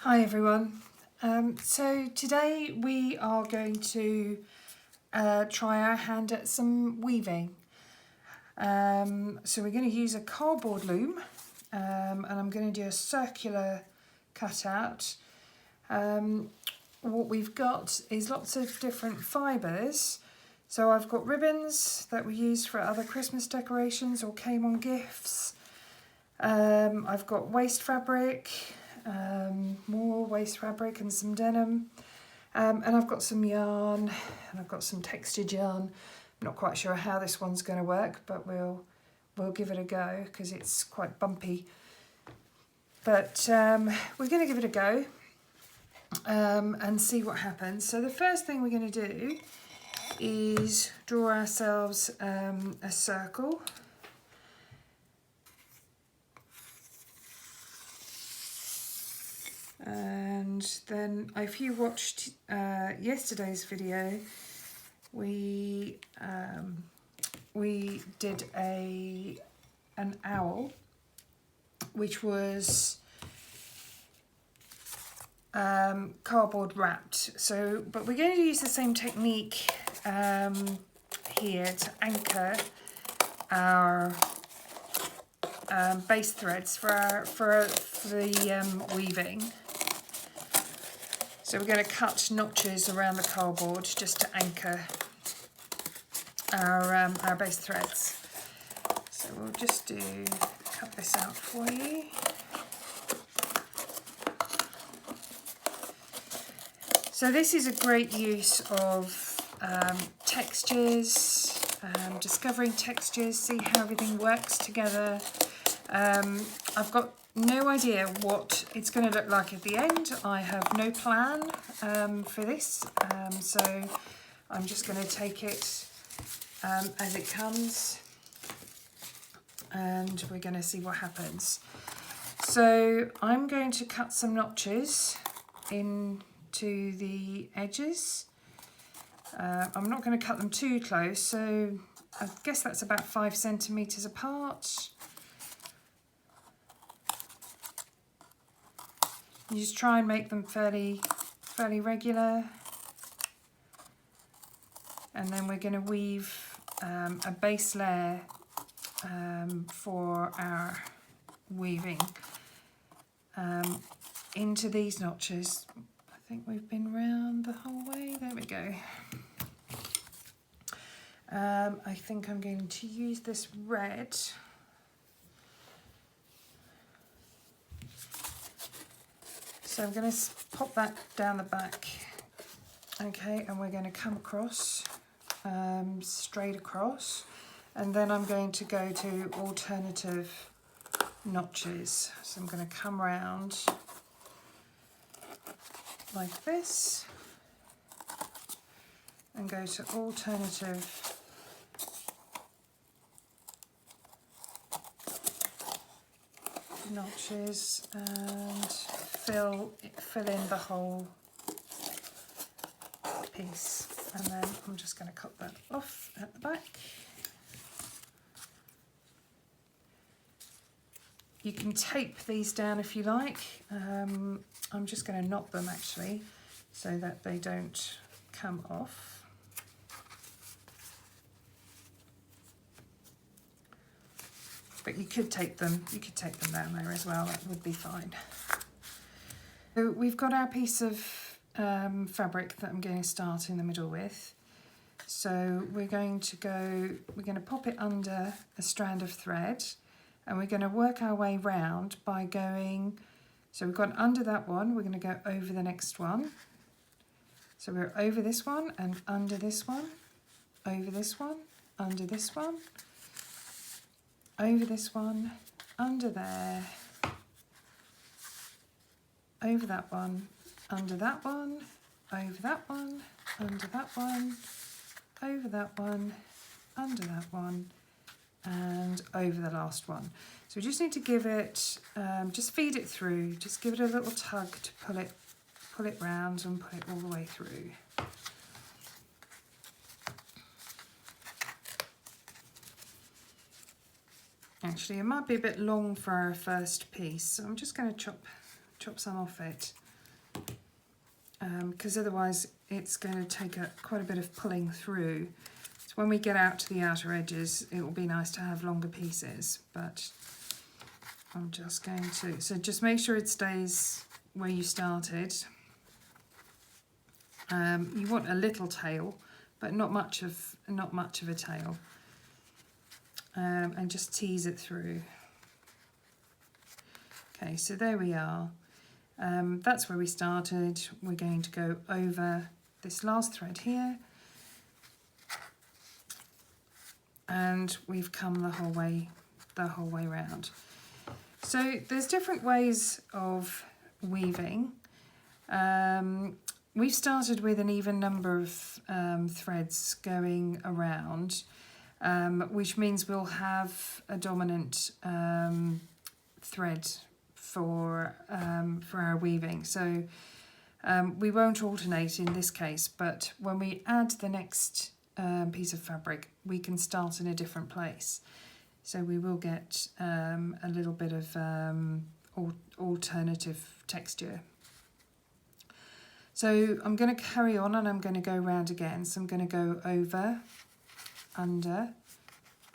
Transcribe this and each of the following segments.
Hi everyone. So today we are going to try our hand at some weaving. So we're going to use a cardboard loom and I'm going to do a circular cutout. What we've got is lots of different fibres. So I've got ribbons that we used for other Christmas decorations or came on gifts. I've got waste fabric. More waste fabric and some denim, and I've got some yarn and I've got some textured yarn. I'm not quite sure how this one's going to work, but we'll give it a go because it's quite bumpy, but we're going to give it a go and see what happens. So the first thing we're going to do is draw ourselves a circle. And then if you watched yesterday's video, we did an owl, which was cardboard wrapped. So, but we're going to use the same technique here to anchor our base threads for the weaving. So we're going to cut notches around the cardboard just to anchor our base threads. So we'll just cut this out for you. So this is a great use of textures, discovering textures, see how everything works together. I've got no idea what it's going to look like at the end. I have no plan for this, so I'm just going to take it as it comes and we're going to see what happens. So I'm going to cut some notches into the edges. I'm not going to cut them too close, so I guess that's about 5 centimetres apart. You just try and make them fairly regular, and then we're going to weave a base layer for our weaving into these notches. I think we've been round the whole way. There we go. I think I'm going to use this red. So I'm going to pop that down the back, okay, and we're going to come across, straight across, and then I'm going to go to alternative notches. So I'm going to come round like this and go to alternative notches and fill in the whole piece, and then I'm just going to cut that off at the back. You can tape these down if you like. I'm just going to knot them actually so that they don't come off. But you could tape them down there as well, that would be fine. So we've got our piece of fabric that I'm going to start in the middle with. So we're going to pop it under a strand of thread, and we're going to work our way round by going, so we've gone under that one, we're going to go over the next one. So we're over this one and under this one, over this one, under this one, over this one, under there, over that one, under that one, over that one, under that one, over that one, under that one, and over the last one. So we just need to give it, just feed it through, just give it a little tug to pull it round and put it all the way through. Actually, it might be a bit long for our first piece, so I'm just going to chop some off it. because otherwise it's going to take quite a bit of pulling through. So when we get out to the outer edges, it will be nice to have longer pieces, but I'm just going to, so just make sure it stays where you started. You want a little tail, but not much of a tail, and just tease it through. Okay, so there we are. That's where we started. We're going to go over this last thread here, and we've come the whole way round. So there's different ways of weaving. We've started with an even number of threads going around, which means we'll have a dominant thread for our weaving. So we won't alternate in this case, but when we add the next piece of fabric, we can start in a different place. So we will get a little bit of alternative texture. So I'm going to carry on and I'm going to go round again. So I'm going to go over, under,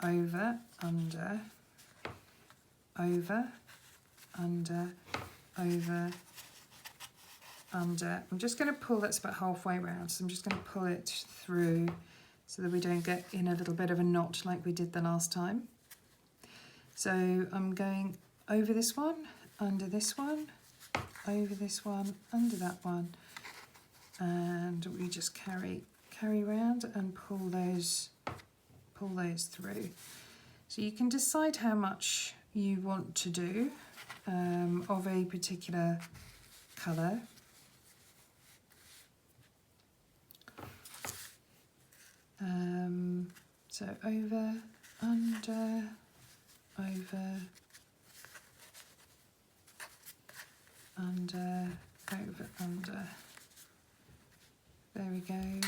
over, under, over, under, over, under. I'm just going to pull, that's about halfway round, so I'm just going to pull it through so that we don't get in a little bit of a knot like we did the last time. So I'm going over this one, under this one, over this one, under that one, and we just carry round and pull those through. So you can decide how much you want to do of a particular colour. So over, under, over, under, over, under. There we go.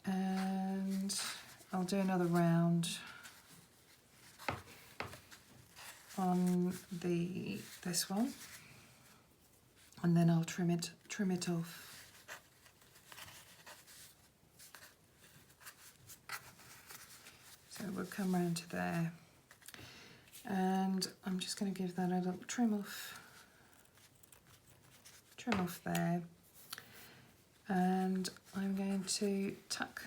And I'll do another round on this one, and then I'll trim it off. So we'll come round to there, and I'm just going to give that a little trim off there, and I'm going to tuck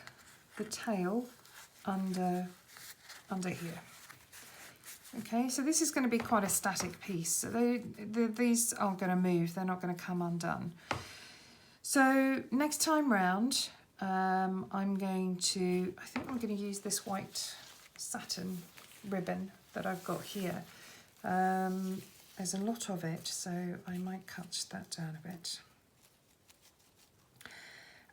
the tail under here. Okay, so this is going to be quite a static piece, so these aren't going to move, they're not going to come undone. So next time round, I'm going to, I think I'm going to use this white satin ribbon that I've got here. There's a lot of it, so I might cut that down a bit.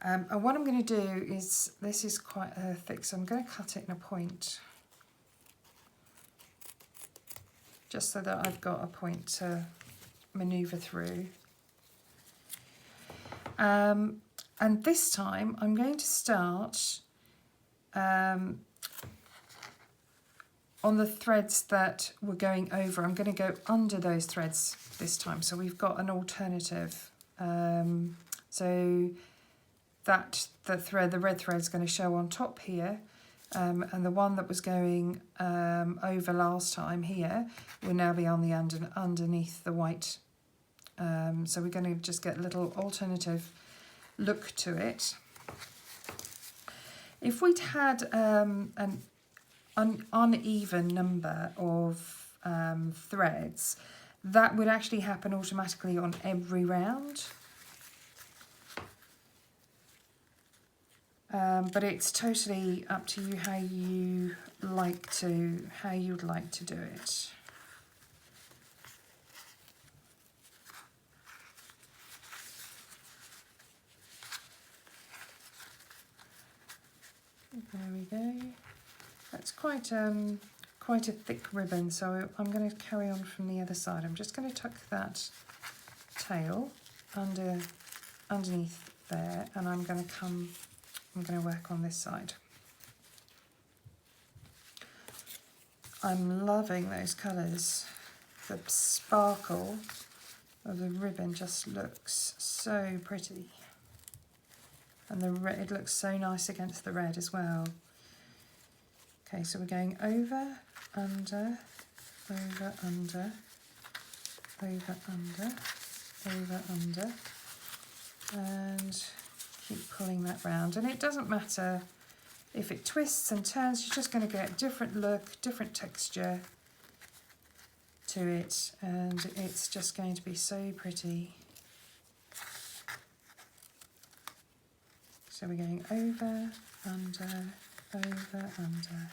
And what I'm going to do is, this is quite thick, so I'm going to cut it in a point, just so that I've got a point to manoeuvre through. And this time I'm going to start on the threads that we're going over. I'm going to go under those threads this time, so we've got an alternative. So that the red thread is going to show on top here, and the one that was going over last time here will now be on the underneath the white. So we're going to just get a little alternative look to it. If we'd had an uneven number of threads, that would actually happen automatically on every round. But it's totally up to you how you'd like to do it. There we go. That's quite a thick ribbon, so I'm going to carry on from the other side. I'm just going to tuck that tail underneath there, and I'm going to work on this side. I'm loving those colours. the sparkle of the ribbon just looks so pretty. And the red, it looks so nice against the red as well. Okay, so we're going over, under, over, under, over, under, over, under, and keep pulling that round. And it doesn't matter if it twists and turns, you're just going to get a different look, different texture to it, and it's just going to be so pretty. So we're going over, under, over, under.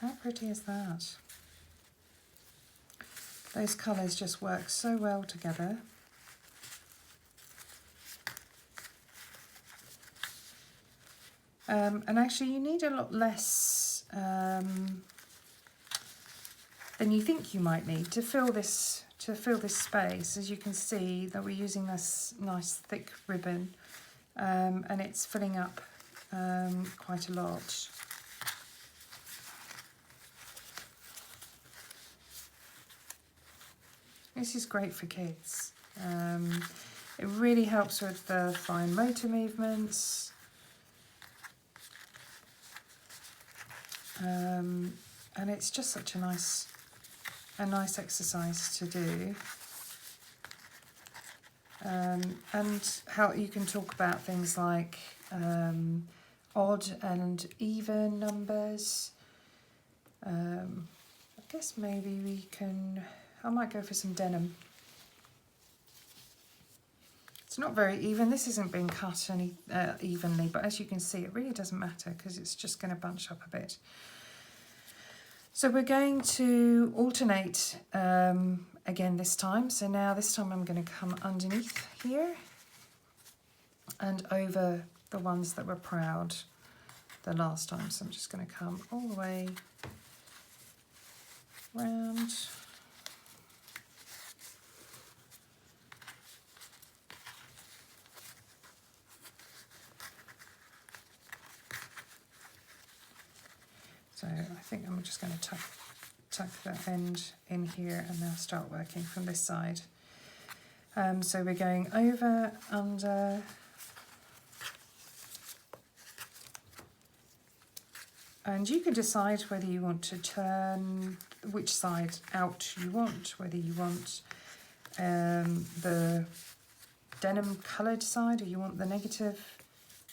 How pretty is that? Those colours just work so well together. And actually you need a lot less than you think you might need to fill this space. As you can see that we're using this nice thick ribbon, and it's filling up quite a lot. This is great for kids. It really helps with the fine motor movements. And it's just such a nice exercise to do. And how you can talk about things like odd and even numbers. I guess maybe I might go for some denim. It's not very even. This isn't being cut any evenly, but as you can see, it really doesn't matter because it's just going to bunch up a bit. So we're going to alternate again this time. So now this time I'm going to come underneath here and over the ones that were proud the last time. So I'm just going to come all the way round. So I think I'm just going to tuck the end in here and now start working from this side. So we're going over, under, and you can decide whether you want to turn which side out you want, whether you want the denim coloured side or you want the negative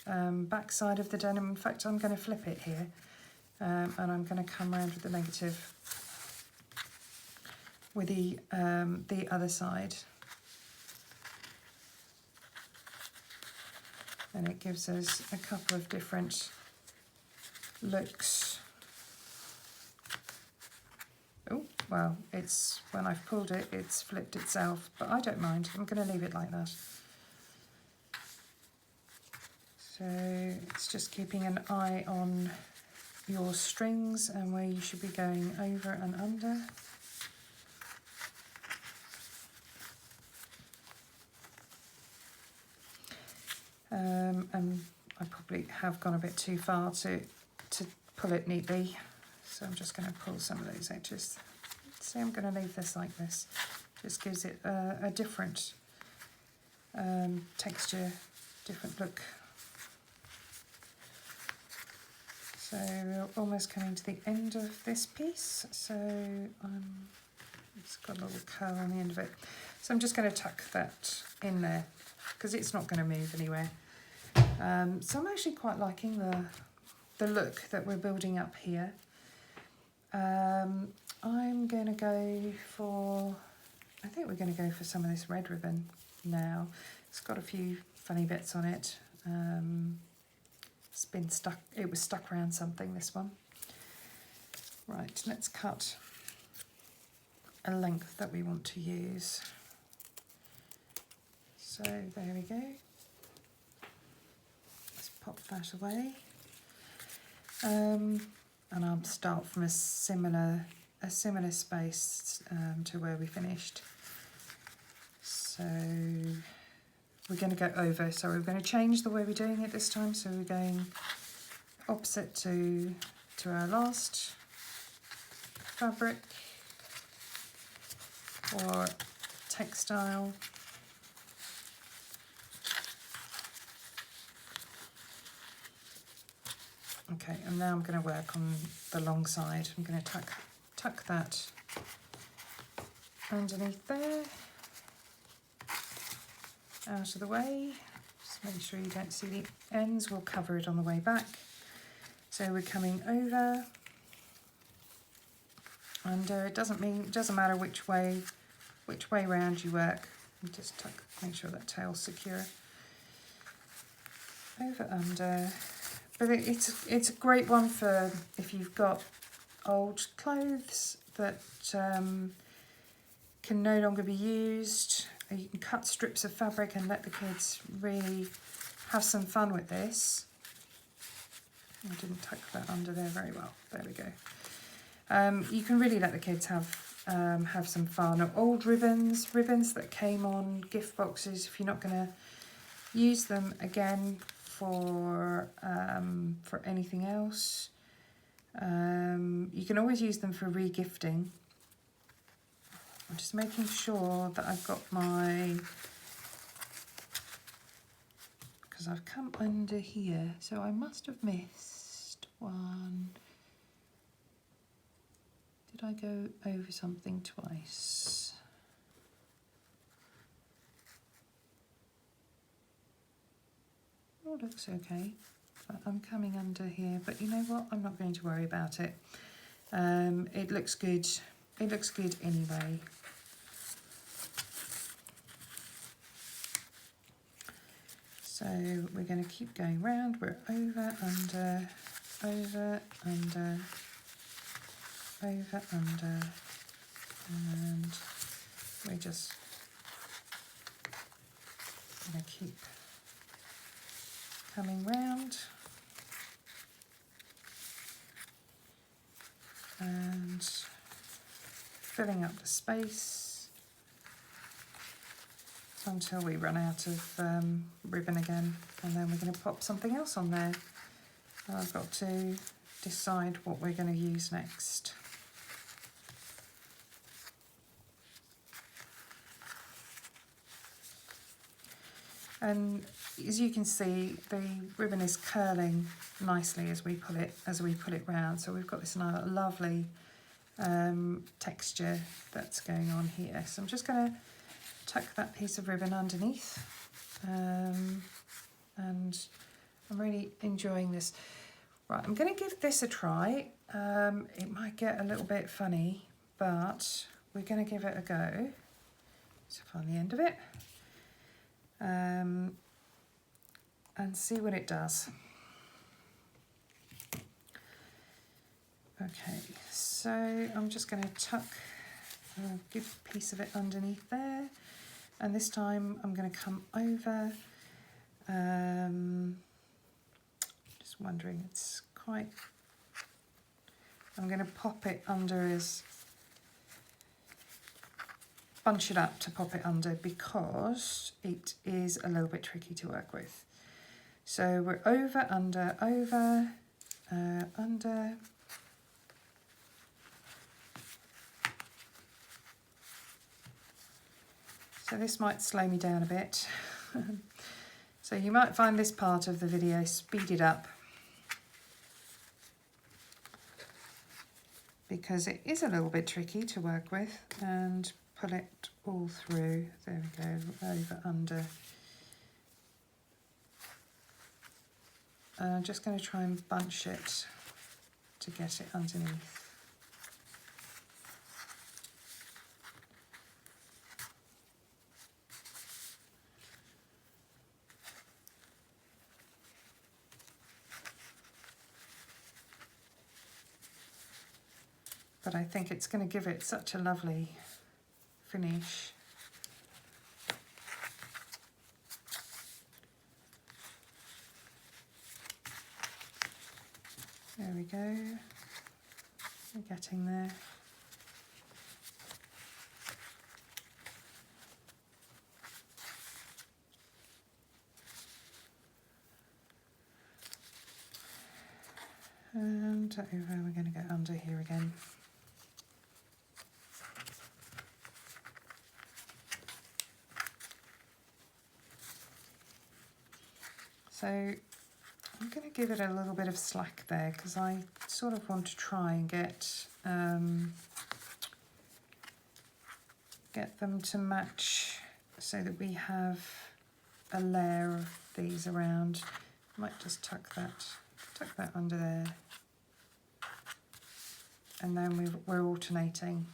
back side of the denim. In fact, I'm going to flip it here. And I'm going to come around with the negative with the other side, and it gives us a couple of different looks. Oh well, it's when I've pulled it, it's flipped itself, but I don't mind. I'm going to leave it like that. So it's just keeping an eye on your strings and where you should be going over and under. And I probably have gone a bit too far to pull it neatly, so I'm just going to pull some of those edges. See, I'm going to leave this like this. Just gives it a different texture, different look. So we're almost coming to the end of this piece. So it's got a little curl on the end of it. So I'm just going to tuck that in there because it's not going to move anywhere. So I'm actually quite liking the look that we're building up here. I'm going to go for, I think we're going to go for some of this red ribbon now. It's got a few funny bits on it. It's been stuck, it was stuck around something, this one. Right, let's cut a length that we want to use. So there we go. Let's pop that away. And I'll start from a similar space to where we finished. So we're going to go over. So we're going to change the way we're doing it this time. So we're going opposite to our last fabric or textile. Okay, and now I'm going to work on the long side. I'm going to tuck that underneath there, out of the way. Just make sure you don't see the ends. We'll cover it on the way back. So we're coming over, and it doesn't matter which way round you work. You just tuck, make sure that tail's secure. Over, under. But it's a great one for if you've got old clothes that can no longer be used. You can cut strips of fabric and let the kids really have some fun with this. I didn't tuck that under there very well. There we go. You can really let the kids have some fun. Old ribbons that came on gift boxes. If you're not going to use them again for anything else, you can always use them for re-gifting. I'm just making sure that I've got because I've come under here, so I must have missed one. Did I go over something twice? Oh, looks okay, but I'm coming under here, but you know what, I'm not going to worry about it. It looks good. It looks good anyway. So we're going to keep going round. We're over, under, over, under, over, under, and we're just going to keep coming round and filling up the space until we run out of ribbon again, and then we're going to pop something else on there. I've got to decide what we're going to use next. And as you can see, the ribbon is curling nicely as we pull it round. So we've got this lovely texture that's going on here. So I'm just going to tuck that piece of ribbon underneath, and I'm really enjoying this. Right, I'm going to give this a try. It might get a little bit funny, but we're going to give it a go. So find the end of it. And see what it does. Okay, so I'm just going to tuck a good piece of it underneath there, and this time I'm going to come over. Just wondering, it's quite, I'm going to pop it under as, bunch it up to pop it under because it is a little bit tricky to work with. So we're over, under, over, under. So this might slow me down a bit. So you might find this part of the video speeded up because it is a little bit tricky to work with, and pull it all through. There we go, over, under. I'm just going to try and bunch it to get it underneath. But I think it's going to give it such a lovely finish. There we go. We're getting there. And over, we're going to go under here again. So I'm going to give it a little bit of slack there because I sort of want to try and get them to match so that we have a layer of these around. Might just tuck that under there, and then we're alternating.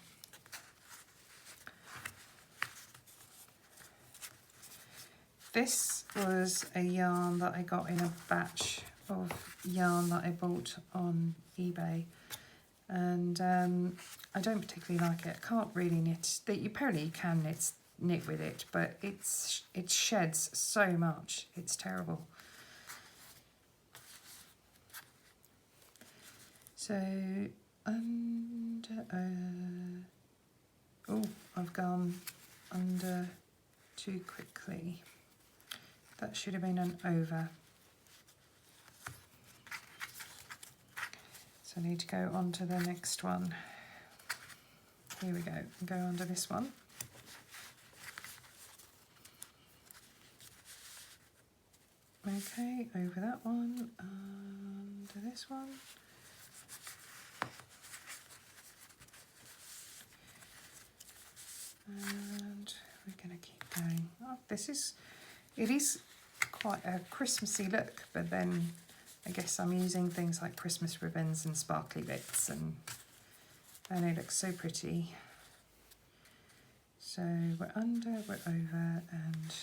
This was a yarn that I got in a batch of yarn that I bought on eBay, and I don't particularly like it. I can't really knit. Apparently you can knit with it, but it sheds so much. It's terrible. So under, oh, I've gone under too quickly. That should have been an over. So I need to go on to the next one. Here we go, go under this one. Okay, over that one, under this one. And we're going to keep going. Oh, it is quite a Christmassy look, but then I guess I'm using things like Christmas ribbons and sparkly bits, and it looks so pretty. So we're under, we're over, and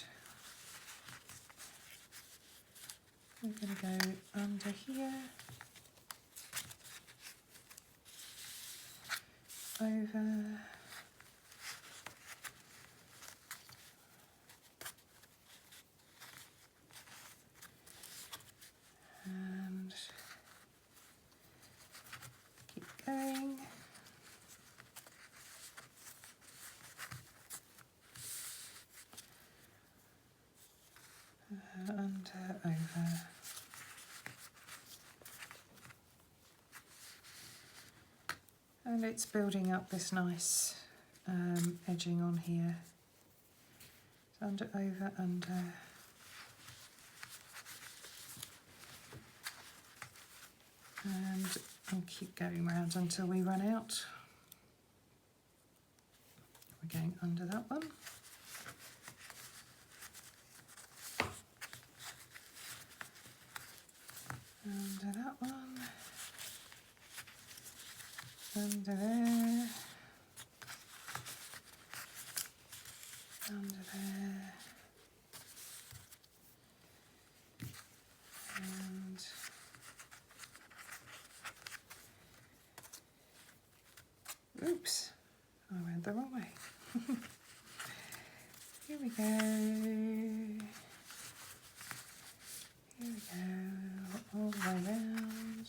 we're going to go under here, over, and keep going. Under, over. And it's building up this nice edging on here. So under, over, under. And I'll keep going round until we run out. We're going under that one. Under that one. Under there. Under there. And oops, I went the wrong way. Here we go. Here we go, all the way round.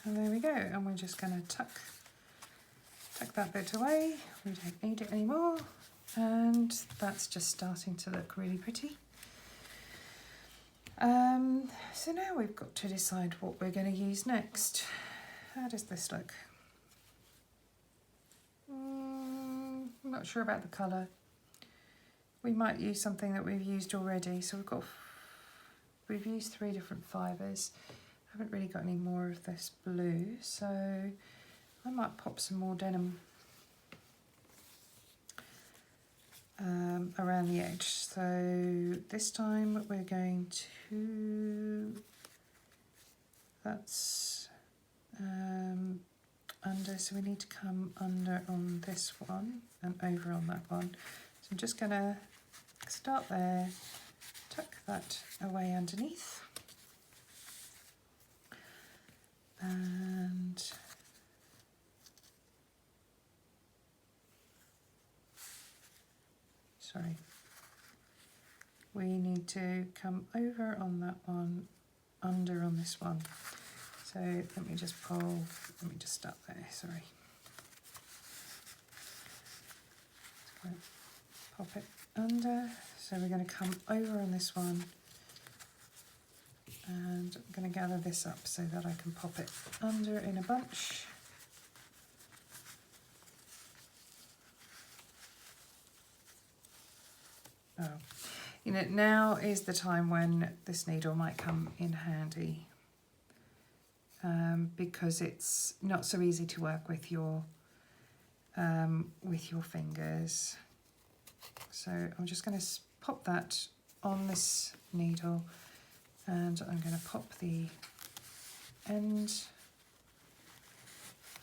And there we go, and we're just going to tuck that bit away. We don't need it anymore, and that's just starting to look really pretty. So now we've got to decide what we're going to use next. How does this look? I'm not sure about the colour. We might use something that we've used already. So we've used 3 different fibres. I haven't really got any more of this blue, so I might pop some more denim around the edge. So this time we're going to, that's under, so we need to come under on this one and over on that one. So I'm just going to start there, tuck that away underneath, and sorry, we need to come over on that one under on this one. So let me just start there, sorry. Pop it under, so we're going to come over on this one, and I'm going to gather this up so that I can pop it under in a bunch. Oh, you know, now is the time when this needle might come in handy, because it's not so easy to work with your fingers. So I'm just going to pop that on this needle, and I'm going to pop the end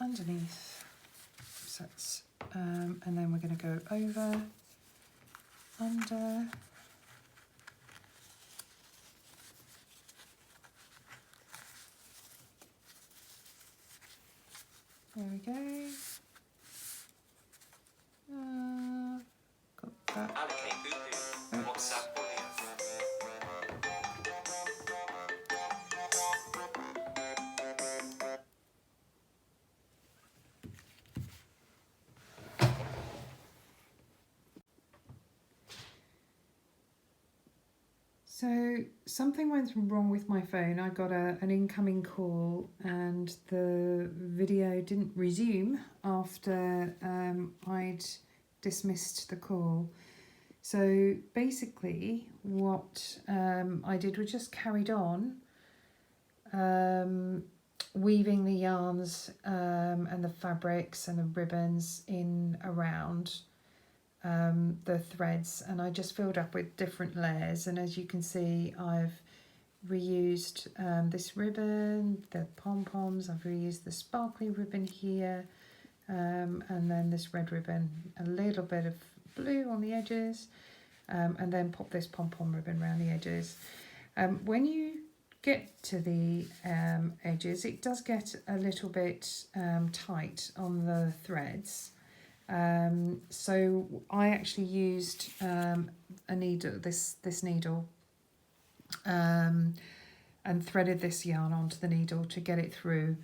underneath. So it's, and then we're going to go over, under, there we go. Got that. Oops. So something went wrong with my phone. I got an incoming call and the video didn't resume after I'd dismissed the call. So basically what I did was just carried on weaving the yarns and the fabrics and the ribbons in around the threads, and I just filled up with different layers, and as you can see I've reused this ribbon, the pom-poms, I've reused the sparkly ribbon here, and then this red ribbon, a little bit of blue on the edges, and then pop this pom-pom ribbon around the edges. When you get to the edges, it does get a little bit tight on the threads. So I actually used a needle, this needle, and threaded this yarn onto the needle to get it through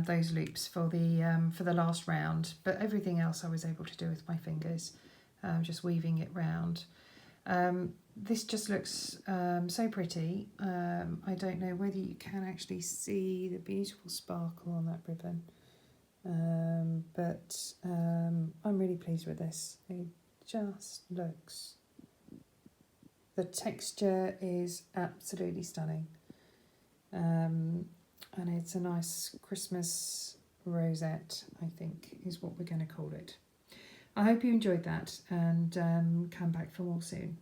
those loops for the last round. But everything else I was able to do with my fingers, just weaving it round. This just looks so pretty. I don't know whether you can actually see the beautiful sparkle on that ribbon. But I'm really pleased with this. It just looks, the texture is absolutely stunning, and it's a nice Christmas rosette, I think is what we're going to call it. I hope you enjoyed that, and come back for more soon.